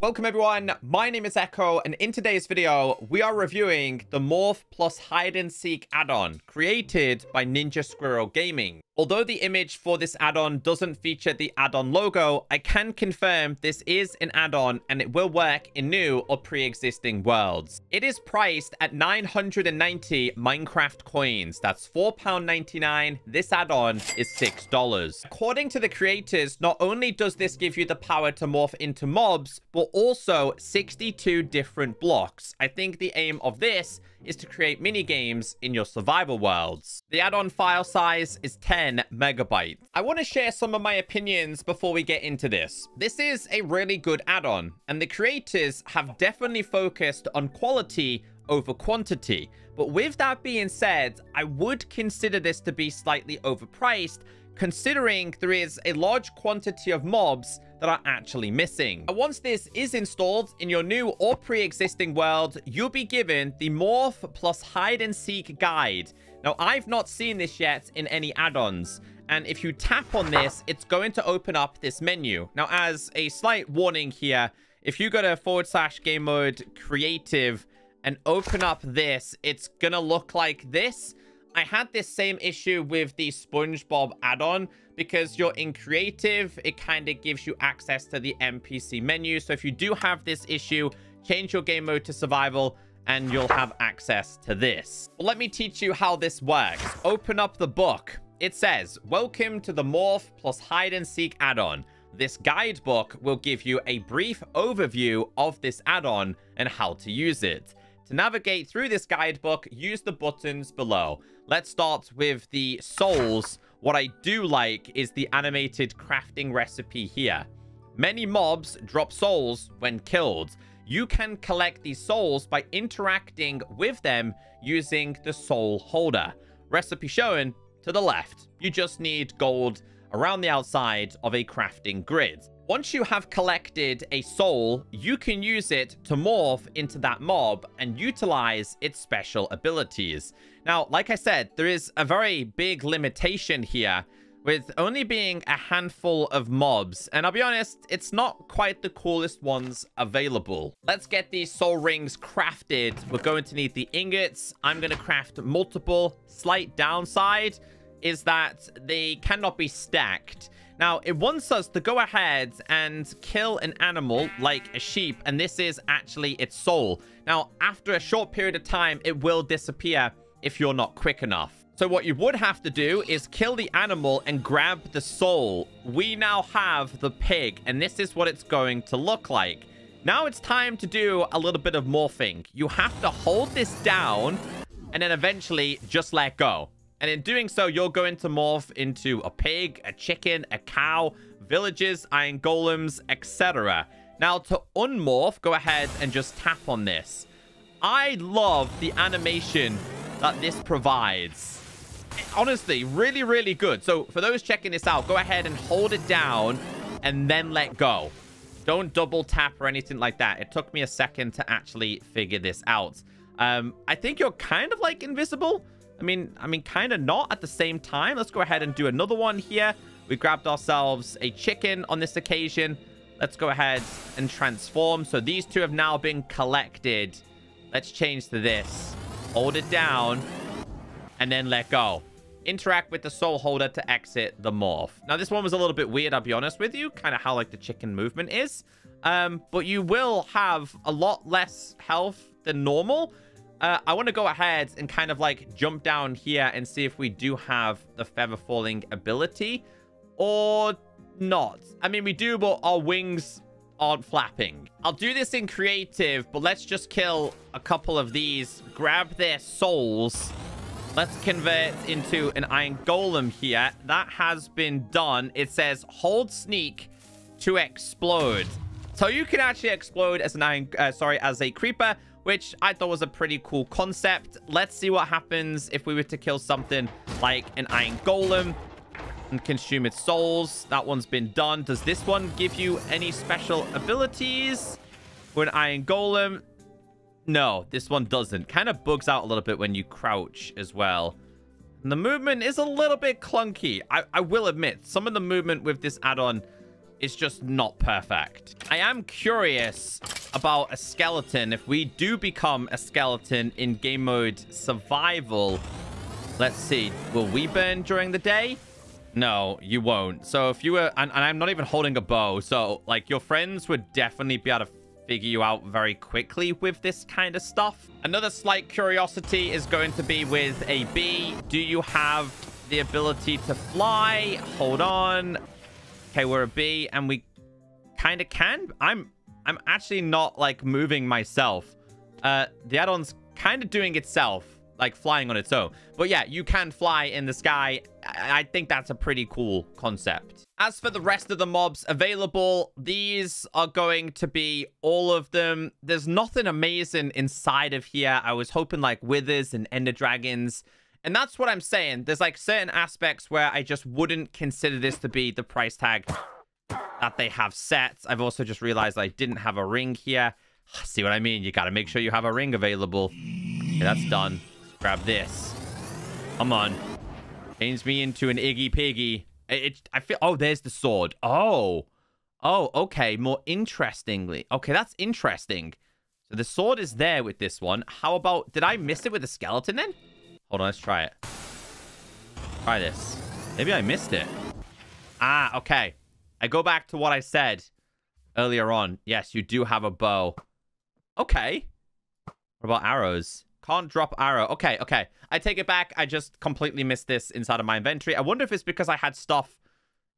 Welcome everyone, my name is Echo, and in today's video, we are reviewing the Morph plus Hide and Seek add-on created by Ninja Squirrel Gaming. Although the image for this add-on doesn't feature the add-on logo, I can confirm this is an add-on and it will work in new or pre-existing worlds. It is priced at 990 Minecraft coins. That's £4.99. This add-on is $6. According to the creators, not only does this give you the power to morph into mobs, but also 62 different blocks. I think the aim of this is to create mini games in your survival worlds. The add-on file size is 10 megabytes. I want to share some of my opinions before we get into this. This is a really good add-on, and the creators have definitely focused on quality over quantity. But with that being said, I would consider this to be slightly overpriced, considering there is a large quantity of mobs that are actually missing. And once this is installed in your new or pre-existing world, you'll be given the Morph plus Hide and Seek guide. Now, I've not seen this yet in any add-ons, and if you tap on this, it's going to open up this menu. Now, as a slight warning here, if you go to /game mode creative and open up this, it's gonna look like this. I had this same issue with the SpongeBob add-on because you're in creative, it kind of gives you access to the NPC menu. So if you do have this issue, change your game mode to survival and you'll have access to this. Well, let me teach you how this works. Open up the book. It says, "Welcome to the Morph plus Hide and Seek add-on. This guidebook will give you a brief overview of this add-on and how to use it. To navigate through this guidebook, use the buttons below." Let's start with the souls. What I do like is the animated crafting recipe here. Many mobs drop souls when killed. You can collect these souls by interacting with them using the soul holder. Recipe shown to the left. You just need gold around the outside of a crafting grid. Once you have collected a soul, you can use it to morph into that mob and utilize its special abilities. Now, like I said, there is a very big limitation here with only being a handful of mobs. And I'll be honest, it's not quite the coolest ones available. Let's get these soul rings crafted. We're going to need the ingots. I'm going to craft multiple. Slight downside is that they cannot be stacked. Now, it wants us to go ahead and kill an animal like a sheep, and this is actually its soul. Now, after a short period of time, it will disappear if you're not quick enough. So what you would have to do is kill the animal and grab the soul. We now have the pig, and this is what it's going to look like. Now it's time to do a little bit of morphing. You have to hold this down and then eventually just let go. And in doing so, you're going to morph into a pig, a chicken, a cow, villagers, iron golems, etc. Now, to unmorph, go ahead and just tap on this. I love the animation that this provides. Honestly, really, really good. So for those checking this out, go ahead and hold it down and then let go. Don't double tap or anything like that. It took me a second to actually figure this out. I think you're kind of like invisible. I mean, kind of not at the same time. Let's go ahead and do another one here. We grabbed ourselves a chicken on this occasion. Let's go ahead and transform. So these two have now been collected. Let's change to this. Hold it down and then let go. Interact with the soul holder to exit the morph. Now, this one was a little bit weird, I'll be honest with you. Kind of how like the chicken movement is. But you will have a lot less health than normal. I want to go ahead and kind of like jump down here and see if we do have the feather falling ability or not. I mean, we do, but our wings aren't flapping. I'll do this in creative, but let's just kill a couple of these. Grab their souls. Let's convert into an iron golem here. That has been done. It says hold sneak to explode. So you can actually explode as an as a creeper, which I thought was a pretty cool concept. Let's see what happens if we were to kill something like an iron golem and consume its souls. That one's been done. Does this one give you any special abilities for an iron golem? No, this one doesn't. Kind of bugs out a little bit when you crouch as well. And the movement is a little bit clunky. I will admit, some of the movement with this add-on is just not perfect. I am curious about a skeleton. If we do become a skeleton in game mode survival, let's see. Will we burn during the day? No, you won't. So if you were... And I'm not even holding a bow. So, like, your friends would definitely be able to figure you out very quickly with this kind of stuff. Another slight curiosity is going to be with a bee. Do you have the ability to fly? Hold on. Okay, we're a bee, and we kind of can. I'm actually not, like, moving myself. The add-on's kind of doing itself, like flying on its own. But yeah, you can fly in the sky. I think that's a pretty cool concept. As for the rest of the mobs available, these are going to be all of them. There's nothing amazing inside of here. I was hoping like withers and ender dragons. And that's what I'm saying. There's like certain aspects where I just wouldn't consider this to be the price tag that they have set. I've also just realized I didn't have a ring here. See what I mean? You got to make sure you have a ring available. Okay, that's done. Let's grab this. Come on. Change me into an Iggy Piggy. I feel... Oh, there's the sword. Oh. Oh, okay. More interestingly. Okay, that's interesting. So the sword is there with this one. How about... Did I miss it with the skeleton then? Hold on, let's try it. Try this. Maybe I missed it. Ah, okay. I go back to what I said earlier on. Yes, you do have a bow. Okay. What about arrows? Can't drop arrow. Okay, okay. I take it back. I just completely missed this inside of my inventory. I wonder if it's because I had stuff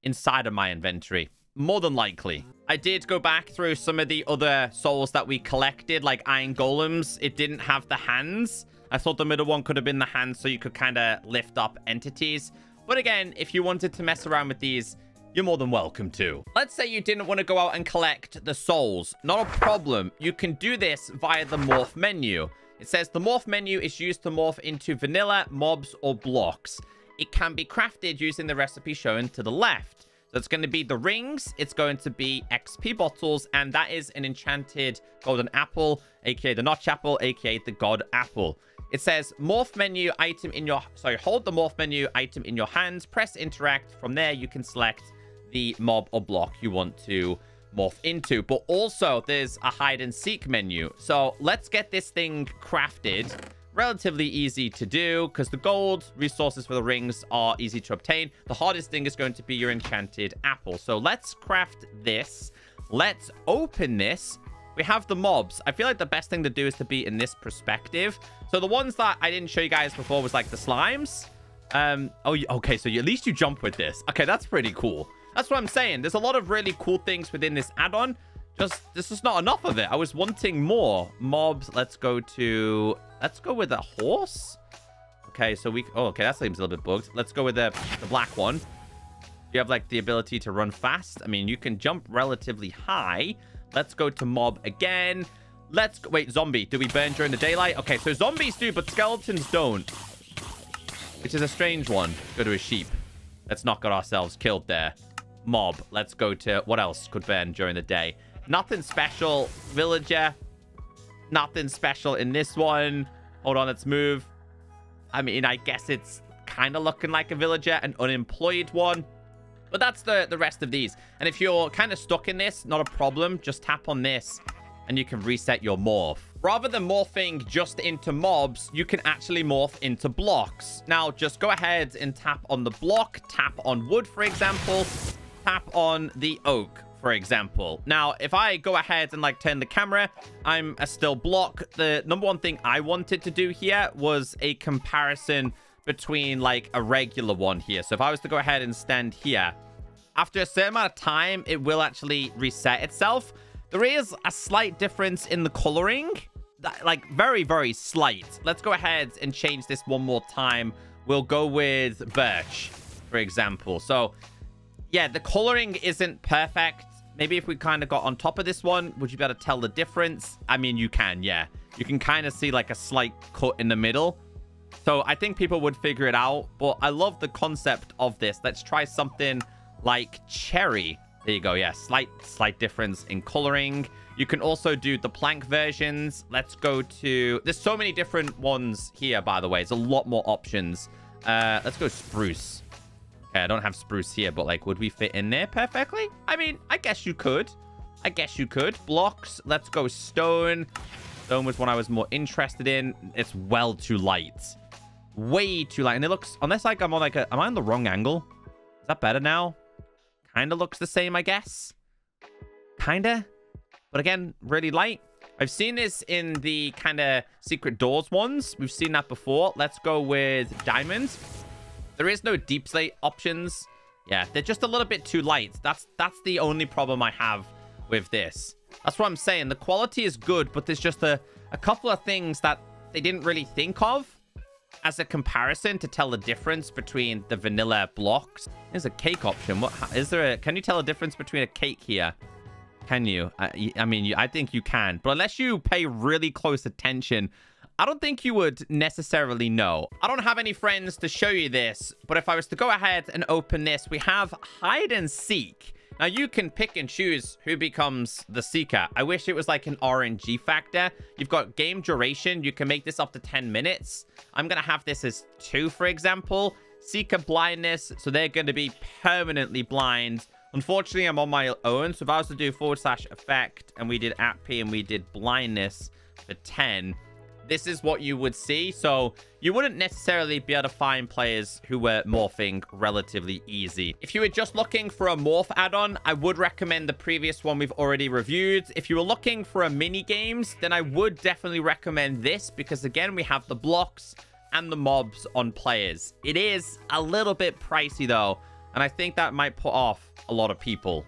inside of my inventory. More than likely. I did go back through some of the other souls that we collected, like iron golems. It didn't have the hands. I thought the middle one could have been the hands so you could kind of lift up entities. But again, if you wanted to mess around with these, you're more than welcome to. Let's say you didn't want to go out and collect the souls. Not a problem. You can do this via the morph menu. It says the morph menu is used to morph into vanilla, mobs, or blocks. It can be crafted using the recipe shown to the left. So it's going to be the rings, it's going to be XP bottles, and that is an enchanted golden apple, aka the notch apple, aka the god apple. It says morph menu item in your... Sorry, hold the morph menu item in your hands, press interact. From there, you can select the mob or block you want to morph into. But also, there's a hide and seek menu. So let's get this thing crafted. Relatively easy to do because the gold resources for the rings are easy to obtain. The hardest thing is going to be your enchanted apple. So let's craft this. Let's open this. We have the mobs. I feel like the best thing to do is to be in this perspective. So the ones that I didn't show you guys before was like the slimes. Oh, okay. So at least you jump with this. Okay, that's pretty cool. That's what I'm saying. There's a lot of really cool things within this add-on. Just, this is not enough of it. I was wanting more mobs. Let's go with a horse. Okay, so we... Oh, okay, that seems a little bit bugged. Let's go with the black one. You have, like, the ability to run fast. I mean, you can jump relatively high. Let's go to mob again. Let's go... Wait, zombie. Do we burn during the daylight? Okay, so zombies do, but skeletons don't. Which is a strange one. Go to a sheep. Let's not get ourselves killed there. Mob. Let's go to... What else could burn during the day? Nothing special. Villager. Nothing special in this one. Hold on, let's move. I mean, I guess it's kind of looking like a villager, an unemployed one. But that's the rest of these. And if you're kind of stuck in this, not a problem. Just tap on this and you can reset your morph. Rather than morphing just into mobs, you can actually morph into blocks. Now, just go ahead and tap on the block. Tap on wood, for example. Tap on the oak, for example. Now, if I go ahead and like turn the camera, I'm a still block. The number one thing I wanted to do here was a comparison between like a regular one here. So if I was to go ahead and stand here, after a certain amount of time, it will actually reset itself. There is a slight difference in the coloring, like very, very slight. Let's go ahead and change this one more time. We'll go with birch, for example. So yeah, the coloring isn't perfect. Maybe if we kind of got on top of this one, would you be able to tell the difference? I mean, you can, yeah. You can kind of see like a slight cut in the middle. So I think people would figure it out. But I love the concept of this. Let's try something like cherry. There you go. Yeah, slight difference in coloring. You can also do the plank versions. Let's go to... There's so many different ones here, by the way. There's a lot more options. Let's go spruce. Okay, I don't have spruce here, but like, would we fit in there perfectly? I mean, I guess you could. I guess you could. Blocks. Let's go stone. Stone was one I was more interested in. It's well too light. Way too light. And it looks, unless like I'm on like a, am I on the wrong angle? Is that better now? Kind of looks the same, I guess. Kind of. But again, really light. I've seen this in the kind of secret doors ones. We've seen that before. Let's go with diamonds. There is no deep slate options. Yeah, they're just a little bit too light. That's the only problem I have with this. That's what I'm saying. The quality is good, but there's just a couple of things that they didn't really think of as a comparison to tell the difference between the vanilla blocks. There's a cake option. What is there? Can you tell a difference between a cake here? Can you? I mean, I think you can, but unless you pay really close attention, I don't think you would necessarily know. I don't have any friends to show you this, but if I was to go ahead and open this, we have hide and seek. Now, you can pick and choose who becomes the seeker. I wish it was like an RNG factor. You've got game duration. You can make this up to 10 minutes. I'm going to have this as 2, for example. Seeker blindness. So they're going to be permanently blind. Unfortunately, I'm on my own. So if I was to do /effect and we did @p and we did blindness for 10, this is what you would see. So you wouldn't necessarily be able to find players who were morphing relatively easy. If you were just looking for a morph add-on, I would recommend the previous one we've already reviewed. If you were looking for a mini games, then I would definitely recommend this because again, we have the blocks and the mobs on players. It is a little bit pricey though, and I think that might put off a lot of people.